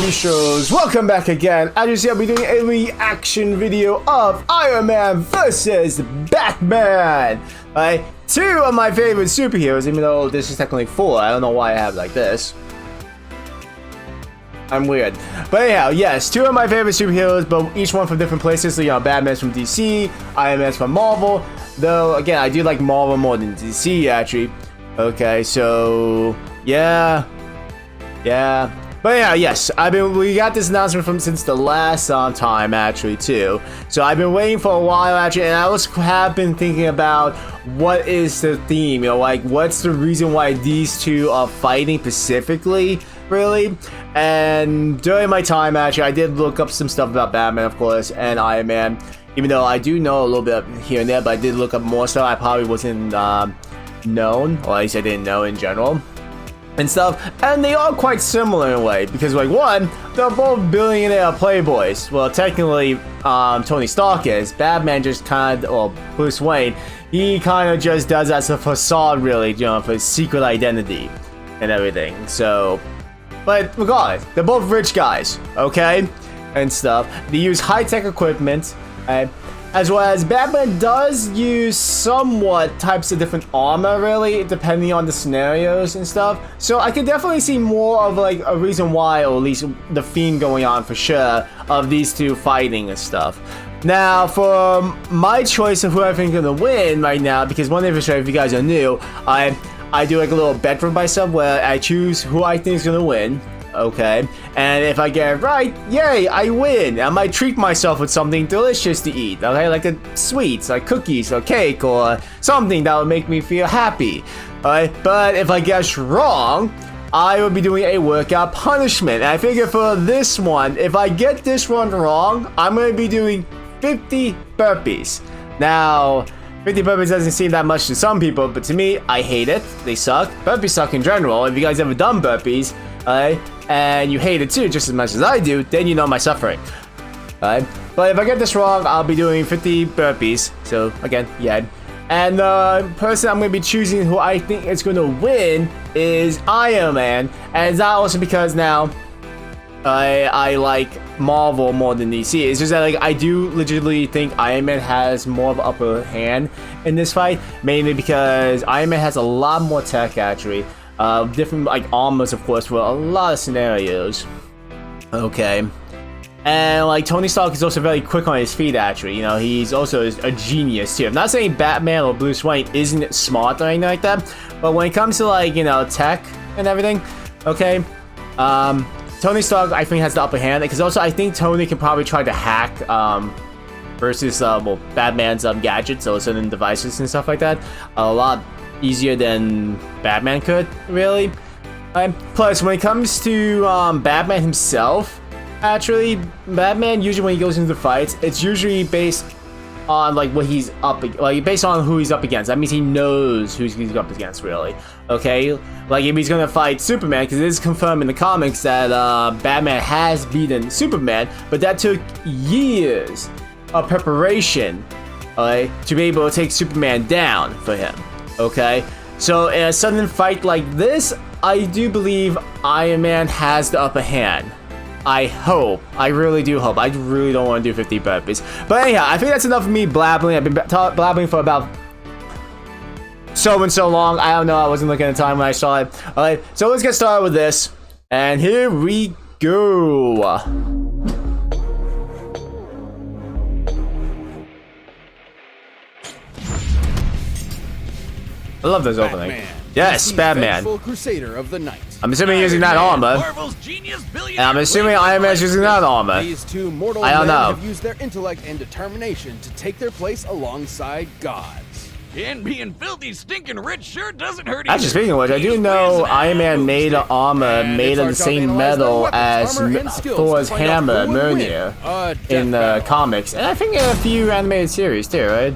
DomBeast, welcome back again. As you see, I'll be doing a reaction video of Iron Man versus Batman. Two of my favorite superheroes, even though this is technically four. I don't know why I have it like this. I'm weird. But anyhow, yes, two of my favorite superheroes, but each one from different places. So, you know, Batman's from DC, Iron Man's from Marvel. Though, again, I do like Marvel more than DC, actually. Okay, so, yeah. But yeah, yes, we got this announcement from since the last time actually too. So I've been waiting for a while actually, and I have been thinking about what is the theme, you know, like what's the reason why these two are fighting specifically, really. And during my time actually, I did look up some stuff about Batman, of course, and Iron Man. Even though I do know a little bit here and there, but I did look up more stuff I probably wasn't known, or at least I didn't know in general. And stuff, and they are quite similar in a way, because like one, they're both billionaire playboys. Well, technically, Tony Stark is. Batman just kind of, or Bruce Wayne, he kind of just does that as a facade, really, you know, for his secret identity and everything. So, but regardless, they're both rich guys, okay, and stuff. They use high-tech equipment, as well as Batman does use somewhat types of different armor, really, depending on the scenarios and stuff. So I could definitely see more of like a reason why, or at least the theme going on for sure, of these two fighting and stuff. Now, for my choice of who I think is gonna win right now, because one thing for sure, if you guys are new, I do like a little bet for myself where I choose who I think is gonna win. Okay, and if I get it right, yay, I win. I might treat myself with something delicious to eat, okay, like sweets, like cookies or cake or something that would make me feel happy. Alright, but if I guess wrong, I will be doing a workout punishment. And I figure for this one, if I get this one wrong, I'm going to be doing 50 burpees. Now, 50 burpees doesn't seem that much to some people, but to me, I hate it. They suck. Burpees suck in general. If you guys ever done burpees, alright, and you hate it too, just as much as I do, then you know my suffering. Alright, but if I get this wrong, I'll be doing 50 burpees. So again, yeah. And the person I'm going to be choosing who I think is going to win is Iron Man. And it's not also because now I like Marvel more than DC. It's just that like I do legitimately think Iron Man has more of an upper hand in this fight, mainly because Iron Man has a lot more tech actually. Different like armors, of course, for a lot of scenarios. Okay, and like Tony Stark is also very quick on his feet. Actually, you know, he's also a genius too. I'm not saying Batman or Bruce Wayne isn't smart or anything like that, but when it comes to like, you know, tech and everything, okay, Tony Stark I think has the upper hand, because also I think Tony can probably try to hack versus well, Batman's gadgets or certain devices and stuff like that a lot easier than Batman could, really. Plus, when it comes to Batman himself, actually, Batman usually when he goes into the fights, it's usually based on like what he's based on who he's up against. That means he knows who he's up against, really. Okay, like if he's gonna fight Superman, because it is confirmed in the comics that Batman has beaten Superman, but that took years of preparation, to be able to take Superman down for him. Okay, so in a sudden fight like this, I do believe Iron Man has the upper hand. I hope. I really do hope. I really don't want to do 50 burpees. But anyhow, I think that's enough of me blabbling. I've been blabbling for about so long. I don't know. I wasn't looking at the time when I saw it. Alright, so let's get started with this. And here we go. I love this opening. Yes, Batman. Crusader of the night. I'm assuming using that armor. And I'm assuming Iron Man's using that armor. These two mortal men have used their intellect and determination to take their place alongside gods. And being filthy, stinking rich sure doesn't hurt. Actually, speaking of which, I do know Iron Man made an armor made of the same metal as Thor's hammer, Mjolnir, in the comics, and I think in a few animated series too, right?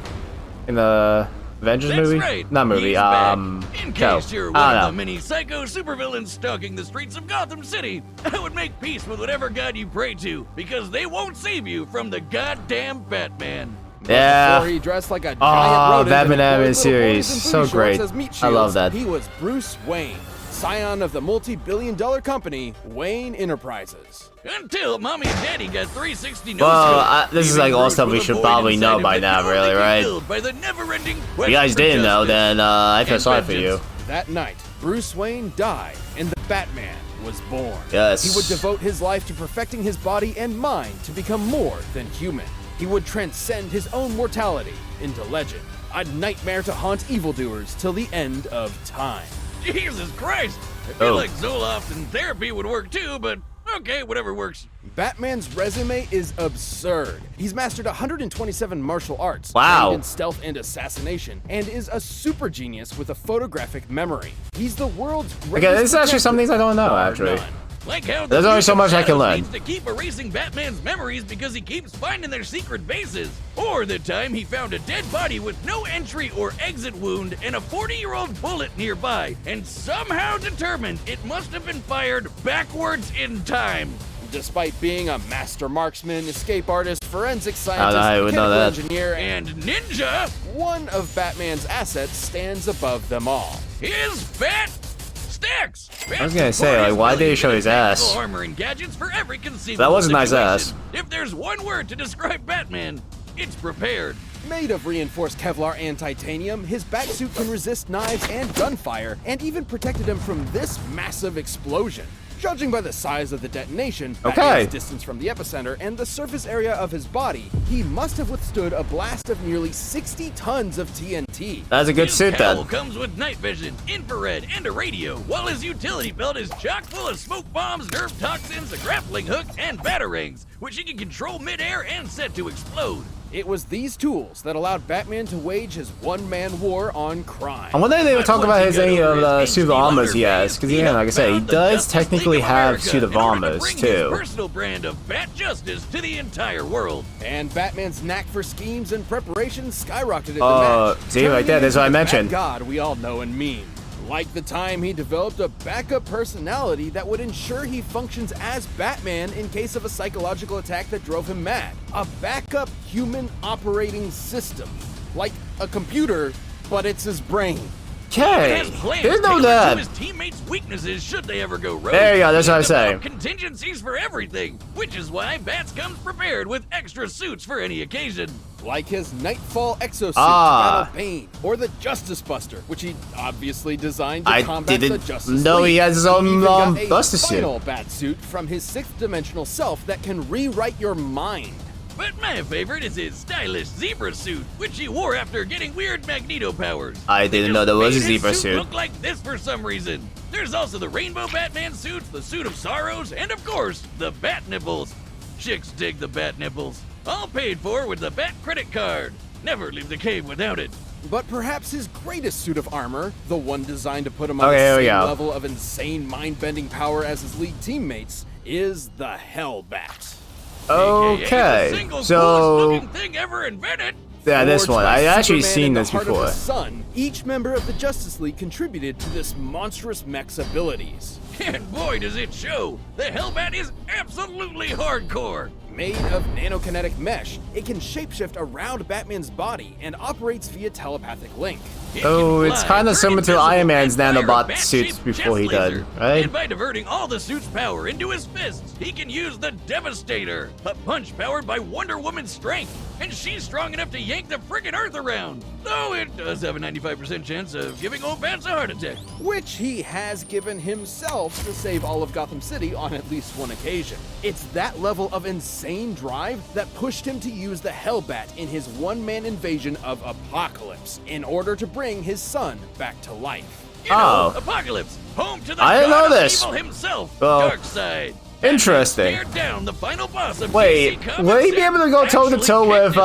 In the Avengers movie? Right. Not movie, In case you're one of the many psycho supervillains stalking the streets of Gotham City, I would make peace with whatever god you pray to, because they won't save you from the goddamn Batman. Yeah. He dressed like a Batman series, so great. I love that. He was Bruce Wayne, scion of the multi-billion-dollar company, Wayne Enterprises. Until Mommy and Daddy got 360 no Well, this is like all stuff we should probably know by now, really, right? If you guys didn't know, then I feel sorry for you. That night, Bruce Wayne died, and the Batman was born. Yes. He would devote his life to perfecting his body and mind to become more than human. He would transcend his own mortality into legend, a nightmare to haunt evildoers till the end of time. Jesus Christ! I feel like Zoloft and therapy would work too, but okay, whatever works. Batman's resume is absurd. He's mastered 127 martial arts, wow, trained in stealth and assassination, and is a super genius with a photographic memory. He's the world's greatest. Okay, this is actually some things I don't know, actually. Like how there's only so much I can learn. Needs to keep erasing Batman's memories because he keeps finding their secret bases. Or the time he found a dead body with no entry or exit wound and a 40-year-old bullet nearby, and somehow determined it must have been fired backwards in time. Despite being a master marksman, escape artist, forensic scientist, mechanical engineer, and ninja, one of Batman's assets stands above them all. His fat sticks. I was gonna say, like, why did he show his ass? Armor and gadgets for every conceivable That was a nice situation. ass. If there's one word to describe Batman, it's prepared. Made of reinforced Kevlar and titanium, his Batsuit can resist knives and gunfire, and even protected him from this massive explosion. Judging by the size of the detonation, Batman's distance from the epicenter, and the surface area of his body, he must have withstood a blast of nearly 60 tons of TNT. That's a good suit, then. His comes with night vision, infrared, and a radio, while his utility belt is chock full of smoke bombs, nerve toxins, a grappling hook, and batarangs, which he can control mid-air and set to explode. It was these tools that allowed Batman to wage his one-man war on crime. I wonder if they would talk about any of the suit of armors he has, because yeah, like I said, he does technically have suit of armors too. Personal brand of Bat Justice to the entire world. And Batman's knack for schemes and preparations skyrocketed the match. See, right there, that's what I mentioned. God, we all know and mean. Like the time he developed a backup personality that would ensure he functions as Batman in case of a psychological attack that drove him mad. A backup human operating system. Like a computer, but it's his brain. Okay, didn't know that. His teammates' weaknesses should they ever go rogue. There you go, that's what I say. Contingencies for everything, which is why Bats comes prepared with extra suits for any occasion. Like his Nightfall exosuit to battle Bane, or the Justice Buster, which he obviously designed to combat the Justice League. No, he has his own Buster suit. Final Batsuit from his sixth-dimensional self that can rewrite your mind. But my favorite is his stylish zebra suit, which he wore after getting weird magneto powers. I didn't know there was a zebra suit. Look like this for some reason. There's also the Rainbow Batman suit, the Suit of Sorrows, and of course, the Bat Nipples. Chicks dig the Bat Nipples. All paid for with the Bat credit card. Never leave the cave without it. But perhaps his greatest suit of armor, the one designed to put him on the same level of insane mind-bending power as his league teammates, is the Hellbat. Okay, so thing ever invented. Yeah, this one. I actually seen this before. Sun, each member of the Justice League contributed to this monstrous mech's abilities. And boy, does it show! The Hellbat is absolutely hardcore! Made of nanokinetic mesh, it can shapeshift around Batman's body and operates via telepathic link. Oh, it's kind of similar to Iron Man's nanobot suits before he died, right? And by diverting all the suit's power into his fists, he can use the Devastator, a punch powered by Wonder Woman's strength, and she's strong enough to yank the friggin' Earth around. Though it does have a 95% chance of giving old Bats a heart attack. Which he has given himself to save all of Gotham City on at least one occasion. It's that level of insane drive that pushed him to use the Hellbat in his one-man invasion of Apocalypse in order to bring his son back to life. You know, Apocalypse, home to the I didn't know god of this. evil himself, Well, Darkseid. Interesting. Down the final boss of Wait, will he be able to go toe-to-toe with,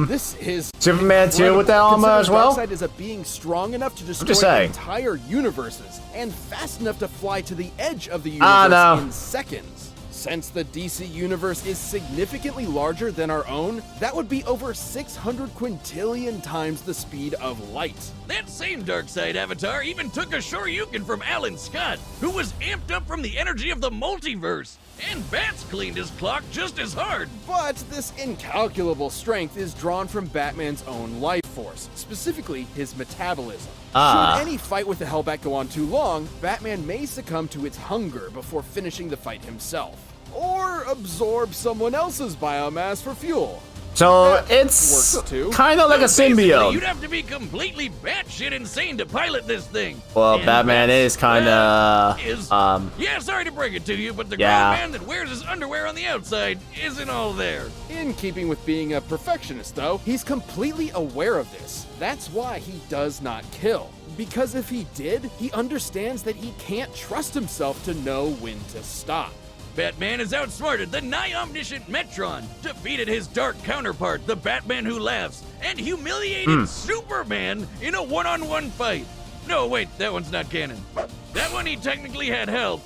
this is Superman 2 with that armor as well? Darkseid is a being strong enough to destroy entire universes and fast enough to fly to the edge of the universe in seconds. Since the DC universe is significantly larger than our own, that would be over 600 quintillion times the speed of light. That same Darkseid avatar even took a Shoryuken from Alan Scott, who was amped up from the energy of the multiverse. And Bats cleaned his clock just as hard. But this incalculable strength is drawn from Batman's own life force, specifically his metabolism. Ah. Should any fight with the Hellbat go on too long, Batman may succumb to its hunger before finishing the fight himself. Or absorb someone else's biomass for fuel. So That it's works too. kind of like a So basically, symbiote. You'd have to be completely batshit insane to pilot this thing. Well, And Batman that's- is kinda, yeah, sorry to break it to you, but the yeah. grown man that wears his underwear on the outside isn't all there. In keeping with being a perfectionist, though, he's completely aware of this. That's why he does not kill. Because if he did, he understands that he can't trust himself to know when to stop. Batman has outsmarted the nigh-omniscient Metron, defeated his dark counterpart, the Batman Who Laughs, and humiliated Superman in a one-on-one fight. No, wait, that one's not canon. That one he technically had held.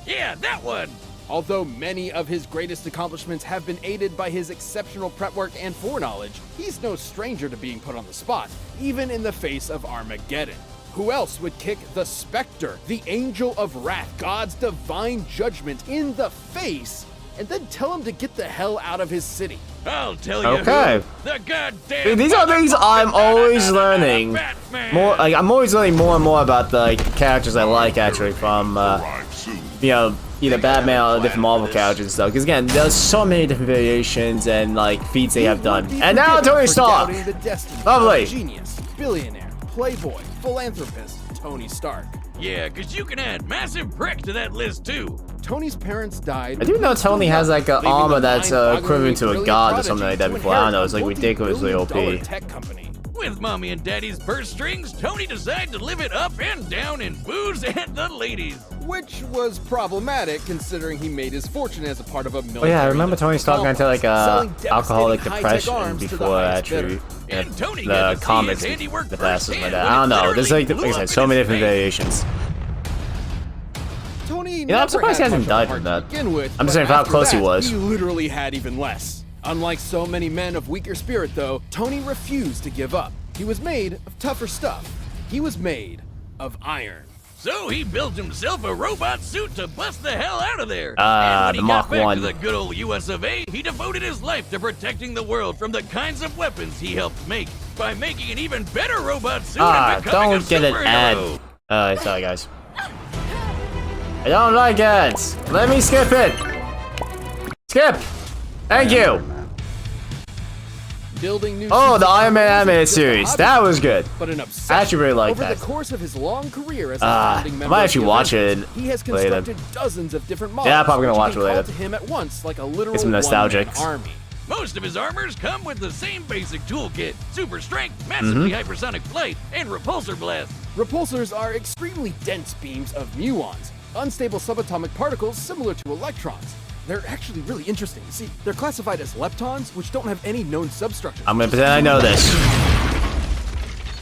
Yeah, that one! Although many of his greatest accomplishments have been aided by his exceptional prep work and foreknowledge, he's no stranger to being put on the spot, even in the face of Armageddon. Who else would kick the Spectre, the Angel of Wrath, God's divine judgment, in the face, and then tell him to get the hell out of his city? I'll tell you Okay. who. The goddamn Dude, these are things I'm always learning. Batman. More, like, I'm always learning more and more about the characters I like, actually, from, you know, either Batman or different Marvel characters and stuff. Because again, there's so many different variations and like feats they have done. And now Tony Stark. Lovely. Genius, billionaire, playboy, philanthropist, Tony Stark. Yeah, because you can add massive prick to that list too. Tony's parents died. I do know Tony has like an leaving armor the that's mind-bogglingly equivalent to a brilliant god or prodigy something like that to before. I don't know, inherit it's like a ridiculously multi-billion-dollar OP. tech company. With mommy and daddy's purse strings, Tony decided to live it up and down in booze and the ladies. Which was problematic considering he made his fortune as a part of a military. Oh yeah, I remember Tony Stark got into like selling alcoholic devastating high-tech depression arms to the before highest actually bidder. And Tony the got to see comics, his handiwork the past and like firsthand that. when I don't it know. There's like literally I said, blew so up many in his different face. variations. Tony I'm never surprised he had hasn't much of a died heart from that. to begin with, I'm just but saying for how after close he that, was. He literally had even less. Unlike so many men of weaker spirit, though, Tony refused to give up. He was made of tougher stuff. He was made of iron. So he built himself a robot suit to bust the hell out of there. Ah, and when the he Mach got back 1. to the good old US of A, he devoted his life to protecting the world from the kinds of weapons he helped make by making an even better robot suit and becoming don't a get an ad. superhero. Sorry guys. I don't like ads. Let me skip it. Skip. Thank you. Building new Oh, suits the Iron Man wasn't animated just a series. hobby, That was good. but an obsession. I actually really like Over that. the course of his long career as a I founding member might of actually the watch Avengers, it he has later. constructed dozens of different models. Yeah, I'm probably gonna which watch he it can later. call to him at once like a literal Get some nostalgic. one-man army. Most of his armors come with the same basic toolkit: super strength, massively hypersonic flight, and repulsor blast. Repulsors are extremely dense beams of muons, unstable subatomic particles similar to electrons. They're actually really interesting. See, they're classified as leptons, which don't have any known substructures. I'm gonna pretend I know this.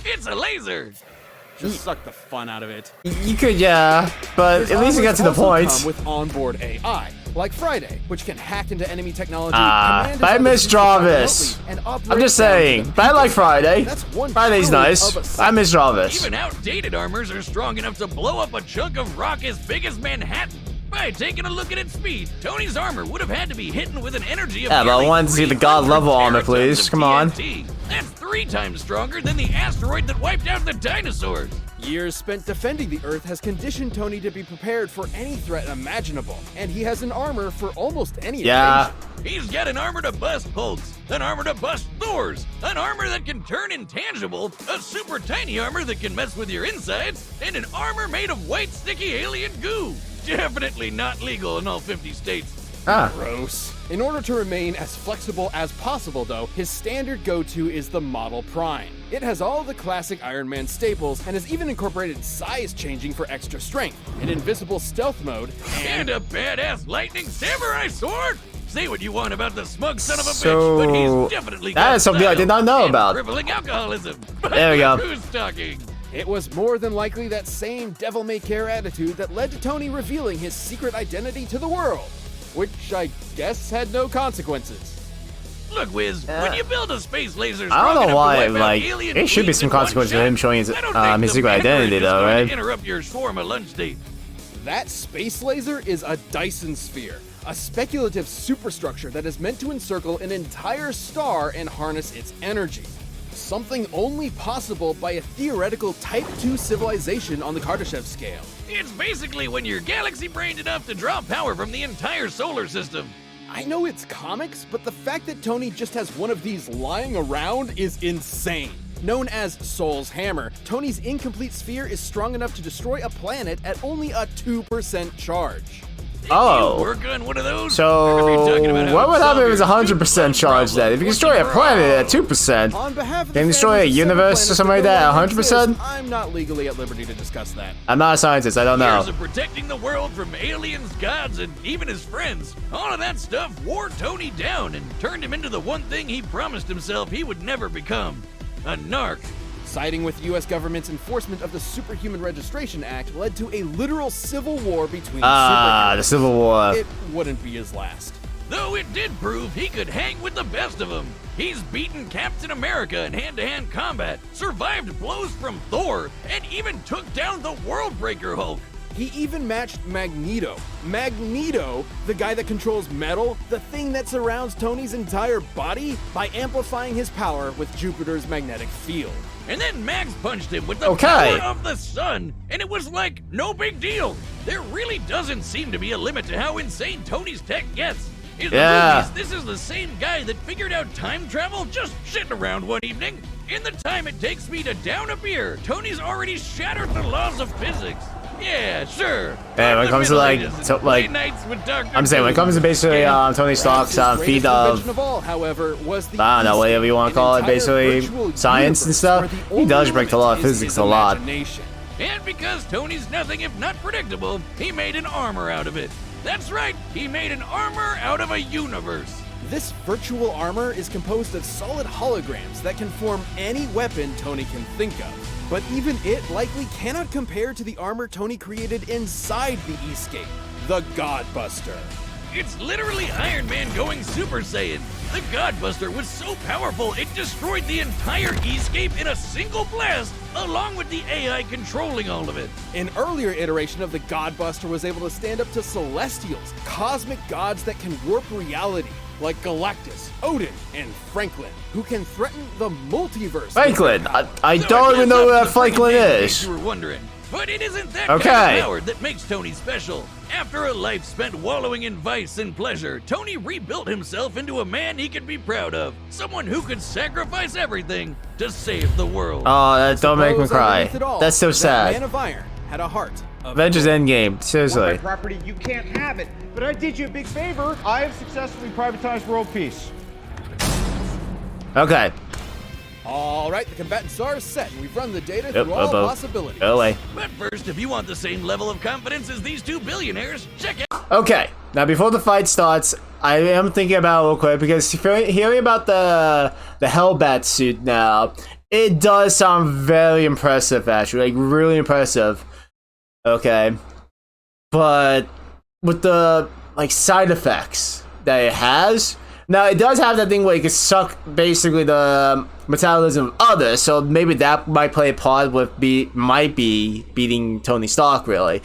It's a laser. Just suck the fun out of it. You could, yeah, but His at least you got armors to the also point. come with onboard AI, like Friday, which can hack into enemy technology. Ah, command his but I other miss suits Jarvis. remotely, and I'm operate just down to saying, the but I like Friday. That's one Friday's trillion nice. of a I miss Jarvis. Even outdated armors are strong enough to blow up a chunk of rock as big as Manhattan. By taking a look at its speed, Tony's armor would have had to be hidden with an energy of Yeah, but I nearly wanted to see the god 300 level armor, teratons please. of Come on. TNT. That's 3 times stronger than the asteroid that wiped out the dinosaurs. Years spent defending the Earth has conditioned Tony to be prepared for any threat imaginable, and he has an armor for almost any Yeah. occasion. He's got an armor to bust Hulks, an armor to bust Thors, an armor that can turn intangible, a super tiny armor that can mess with your insides, and an armor made of white sticky alien goo. Definitely not legal in all 50 states. Ah, Gross. In order to remain as flexible as possible, though, his standard go-to is the Model Prime. It has all the classic Iron Man staples and has even incorporated size changing for extra strength, an invisible stealth mode, And a badass lightning samurai sword. Say what you want about the smug son of a So, bitch, but he's definitely that got is something I style did not know and about. crippling alcoholism. But There we go. Who's talking? It was more than likely that same devil-may-care attitude that led to Tony revealing his secret identity to the world, which I guess had no consequences. Look, Wiz, when you build a space laser I strong don't know enough to why, wipe out like, alien there should be fleets some in one consequences for shot, him showing his, I don't think his the secret Mandarin identity, is though, going right? to interrupt your swarm of lunch date. That space laser is a Dyson sphere, a speculative superstructure that is meant to encircle an entire star and harness its energy. something only possible by a theoretical Type 2 civilization on the Kardashev scale. It's basically when you're galaxy-brained enough to draw power from the entire solar system. I know it's comics, but the fact that Tony just has one of these lying around is insane. Known as Soul's Hammer, Tony's incomplete sphere is strong enough to destroy a planet at only a 2% charge. Oh. Work on one of those? So, what would happen if it was 100% charge then? If you destroy a planet at 2%, On behalf of can you the destroy a fans of Seven universe Planets or something like that at 100%? I'm not legally at liberty to discuss that. I'm not a scientist, I don't know. Years of protecting the world from aliens, gods, and even his friends. All of that stuff wore Tony down and turned him into the one thing he promised himself he would never become. A narc. Siding with the U.S. government's enforcement of the Superhuman Registration Act led to a literal civil war between superheroes. The Civil War. It wouldn't be his last. Though it did prove he could hang with the best of them. He's beaten Captain America in hand-to-hand combat, survived blows from Thor, and even took down the Worldbreaker Hulk. He even matched Magneto. Magneto, the guy that controls metal, the thing that surrounds Tony's entire body, by amplifying his power with Jupiter's magnetic field. And then Max punched him with the power of the sun, and it was like, no big deal. There really doesn't seem to be a limit to how insane Tony's tech gets. In the movies, this is the same guy that figured out time travel just sitting around one evening. In the time it takes me to down a beer, Tony's already shattered the laws of physics. Yeah, sure. Yeah, when it comes to I'm saying when it comes to basically Tony Stark's feat of, however, was the I don't know, whatever you want to call it, basically science and stuff, he does break the law of physics a lot. And because Tony's nothing if not predictable, he made an armor out of it. That's right, he made an armor out of a universe. This virtual armor is composed of solid holograms that can form any weapon Tony can think of. But even it likely cannot compare to the armor Tony created inside the E-Scape, the Godbuster. It's literally Iron Man going Super Saiyan. The Godbuster was so powerful it destroyed the entire E-Scape in a single blast, along with the AI controlling all of it. An earlier iteration of the Godbuster was able to stand up to Celestials, cosmic gods that can warp reality, like Galactus, Odin, and Franklin, who can threaten the multiverse. Franklin? I don't even know who that Franklin is. You were wondering. But it isn't that kind of power that makes Tony special. After a life spent wallowing in vice and pleasure, Tony rebuilt himself into a man he could be proud of. Someone who could sacrifice everything to save the world. Oh, that don't make me cry. That's so sad. Man of Iron had a heart. Avengers Endgame, seriously. My property, you can't have it. But I did you a big favor. I have successfully privatized world peace. Okay. All right, the combatants are set, and we've run the data through all possibilities. Go away. But first, if you want the same level of confidence as these two billionaires, check out. Okay, now before the fight starts, I am thinking about it real quick because hearing about the Hellbat suit now, it does sound very impressive, actually, like really impressive. Okay, but with the side effects that it has. Now, it does have that thing where you can suck, basically, the metabolism of others, so maybe that might play a part with might be beating Tony Stark, really.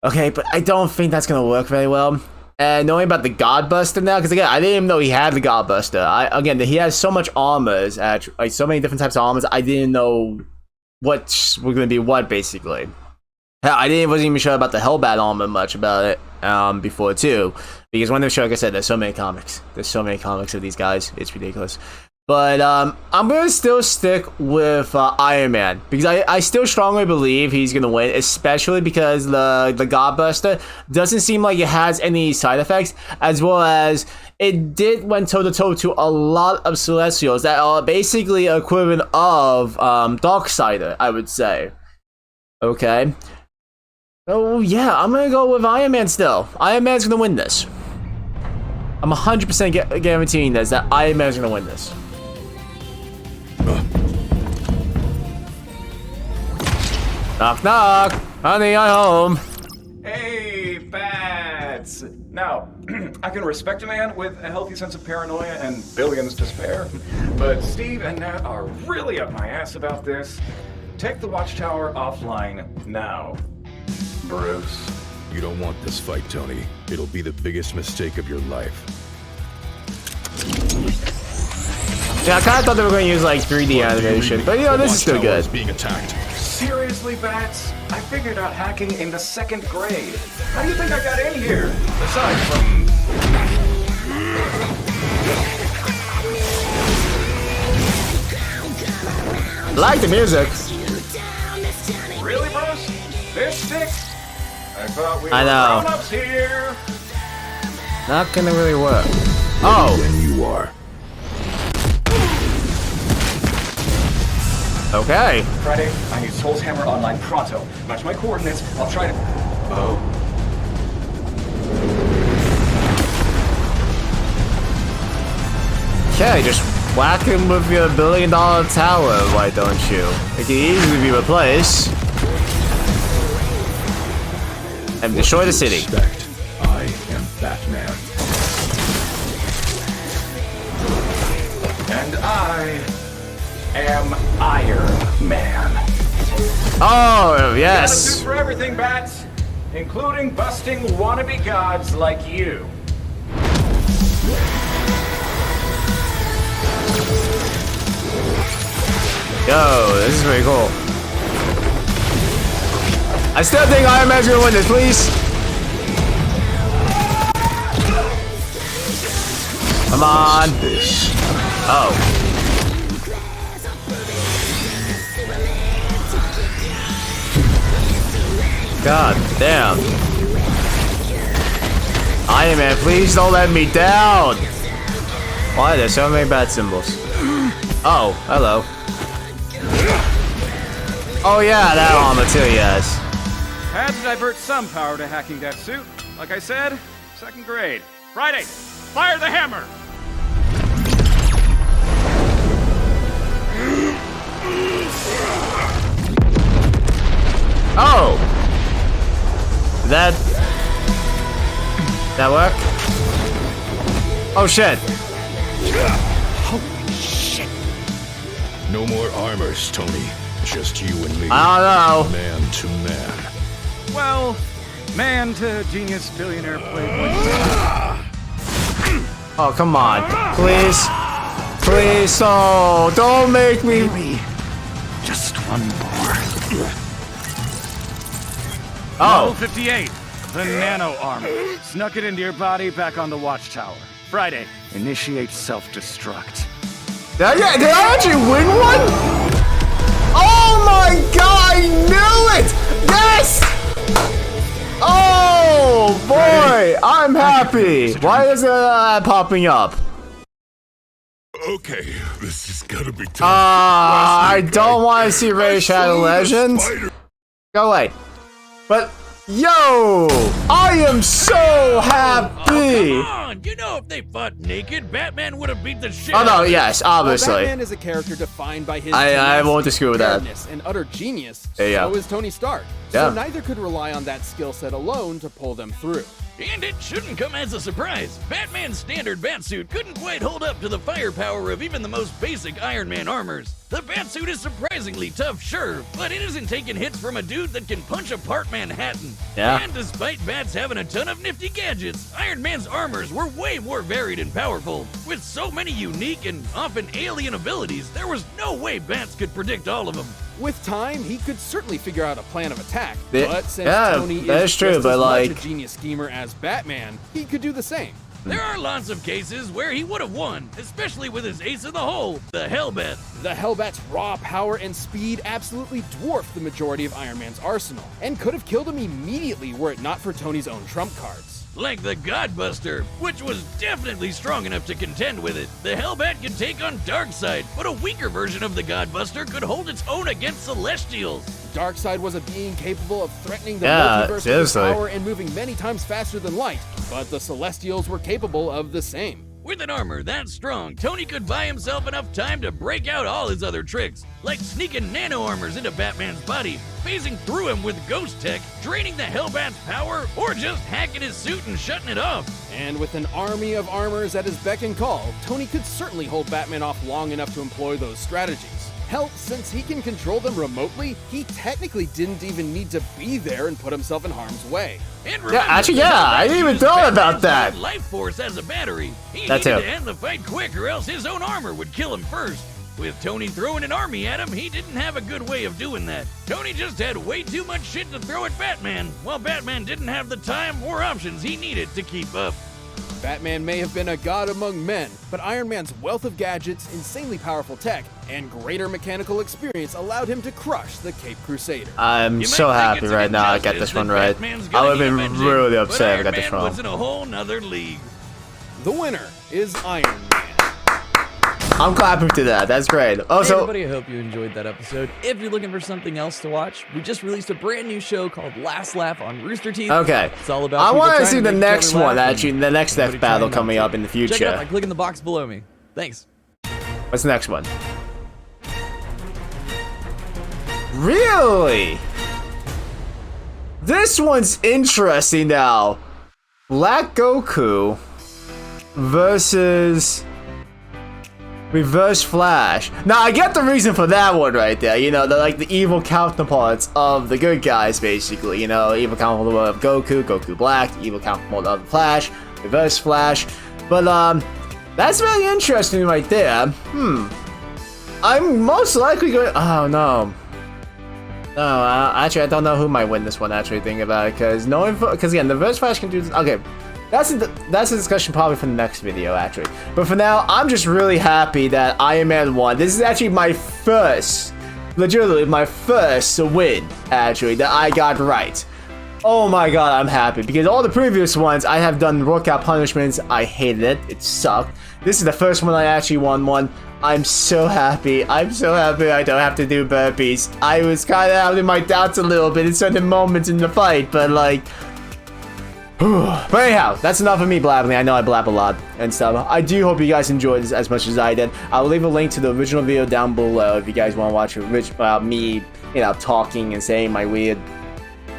Okay, but I don't think that's gonna work very well. And knowing about the Godbuster now, because again, I didn't even know he had the Godbuster. He has so much armors, like so many different types of armors, I didn't know what were gonna be what, basically. Hell, wasn't even sure about the Hellbat armor much about it before, too. Because when they're sure, like I said, there's so many comics. There's so many comics of these guys. It's ridiculous. But I'm going to still stick with Iron Man. Because I still strongly believe he's going to win. Especially because the Godbuster doesn't seem like it has any side effects. As well as it went toe-to-toe to a lot of Celestials that are basically equivalent of Darksider, I would say. Okay. Oh, yeah, I'm going to go with Iron Man still. Iron Man's going to win this. I'm 100% guaranteeing this, that Iron Man's going to win this. Knock, knock. Honey, I'm home. Hey, Bats. Now, I can respect a man with a healthy sense of paranoia and billions to spare, but Steve and Nat are really up my ass about this. Take the Watchtower offline now. Bruce. You don't want this fight, Tony. It'll be the biggest mistake of your life. Yeah, I kind of thought they were going to use like 3D animation, but you know, this is still good. Being attacked. Seriously, Bats? I figured out hacking in the 2nd grade. How do you think I got in here? Aside from... I like the music. Really, bros? This stick? I thought we were I know. grown-ups here. Not gonna really work. Oh. Then you are. Okay. Friday, I need Soul's Hammer online pronto. Match my coordinates. I'll try to... Oh. Okay, just whack him with your $1 billion tower, why don't you? It can easily be replaced. And destroy the city. Respect. I am Batman. And I am Iron Man. Oh, Got a yes. suit for everything, Bats, including busting wannabe gods like you. Yo, this is pretty cool. I still think Iron Man's gonna win this, please. Come on. Oh. God damn. Iron Man, please don't let me down. Why are there so many bad symbols? Oh, hello. Oh yeah, that armor too, yes. Had to divert some power to hacking that suit. Like I said, 2nd grade. Friday, fire the hammer! Oh! That work? Oh shit. Holy shit! No more armors, Tony. Just you and me. I don't know. Man to man. Well, man to genius billionaire playboy. Oh, come on. Please. Please, oh, don't make me. Just one more. Oh. Level 58, the nano armor. Snuck it into your body back on the watchtower. Friday, initiate self-destruct. Did I actually win one? Oh my god, I knew it! Yes! Oh boy, I'm happy. Why is it popping up? Okay, this is gonna be tough. I don't want to see Ray Shadow Legends. Go away. But yo, I am so happy. Come on! You know if they fought naked, Batman would have beat the shit Oh out no, of yes, While obviously. Batman is a character defined by his I won't disagree with that. awareness and utter genius. Yeah. So is Tony Stark. Yeah. So neither could rely on that skill set alone to pull them through. And it shouldn't come as a surprise. Batman's standard Batsuit couldn't quite hold up to the firepower of even the most basic Iron Man armors. The Batsuit is surprisingly tough, sure, but it isn't taking hits from a dude that can punch apart Manhattan. Yeah. And despite Bats having a ton of nifty gadgets, Iron Man's armors were way more varied and powerful. With so many unique and often alien abilities, there was no way Bats could predict all of them. With time, he could certainly figure out a plan of attack. Yeah, But since yeah, Tony that is is true, just but as like- much a genius schemer as Batman, he could do the same. There are lots of cases where he would have won, especially with his ace in the hole, the Hellbat. The Hellbat's raw power and speed absolutely dwarfed the majority of Iron Man's arsenal, and could have killed him immediately were it not for Tony's own trump cards. Like the Godbuster, which was definitely strong enough to contend with it. The Hellbat could take on Darkseid, but a weaker version of the Godbuster could hold its own against Celestials. Darkseid was a being capable of threatening the Yeah, multiverse with his seriously. power and moving many times faster than light, but the Celestials were capable of the same. With an armor that strong, Tony could buy himself enough time to break out all his other tricks, like sneaking nano armors into Batman's body, phasing through him with ghost tech, draining the Hellbat's power, or just hacking his suit and shutting it off. And with an army of armors at his beck and call, Tony could certainly hold Batman off long enough to employ those strategies. Hell, since he can control them remotely, he technically didn't even need to be there and put himself in harm's way. And Yeah, actually, yeah, I didn't even thought about that. Life force as a battery. He That needed too. to end the fight quick, or else his own armor would kill him first. With Tony throwing an army at him, he didn't have a good way of doing that. Tony just had way too much shit to throw at Batman, while Batman didn't have the time or options he needed to keep up. Batman may have been a god among men, but Iron Man's wealth of gadgets, insanely powerful tech, and greater mechanical experience allowed him to crush the Caped Crusader. I'm You so might think happy it's a right now I got injustice this one that right. Batman's I gonna would have get been avenged, really but upset if I Iron got this Man wrong. was in a whole nother league. The winner is Iron Man. I'm clapping to that. That's great. Hey Also, everybody, I hope you enjoyed that episode. If you're looking for something else to watch, we just released a brand new show called Last Laugh on Rooster Teeth. okay. It's all about I people want to trying see the make each next other one, laugh and actually, the next nobody death battle trying not coming to. up in the Check it out future. by clicking the box below me. Thanks. What's the next one? Really? This one's interesting now. Black Goku versus Reverse Flash. Now I get the reason for that one right there. You know, they're like the evil counterparts of the good guys, basically. You know, evil counterpart of Goku, Goku Black, the evil counterpart of Flash, Reverse Flash. But that's really interesting right there. I'm most likely going. Oh no. No, actually, I don't know who might win this one. Actually, thinking about it, because again, the Reverse Flash can do this. Okay, that's a discussion probably for the next video, actually. But for now, I'm just really happy that Iron Man won. This is actually my first, legitimately my first win, actually, that I got right. Oh my god, I'm happy, because all the previous ones I have done workout punishments. I hated it. It sucked. This is the first one I actually won one. I'm so happy. I'm so happy I don't have to do burpees. I was kind of having my doubts a little bit in certain moments in the fight, but like... But anyhow, that's enough of me blabbing. I know I blab a lot and stuff. I do hope you guys enjoyed this as much as I did. I'll leave a link to the original video down below if you guys want to watch me, you know, talking and saying my weird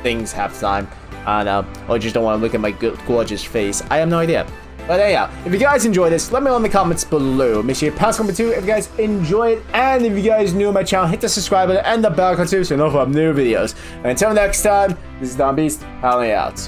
things half the time. I don't know. Or just don't want to look at my gorgeous face. I have no idea. But anyhow, if you guys enjoyed this, let me know in the comments below. Make sure you pound comment too if you guys enjoyed it. And if you guys new to my channel, hit the subscribe button and the bell icon too so you know if I have new videos. And until next time, this is DomBeast, howling out.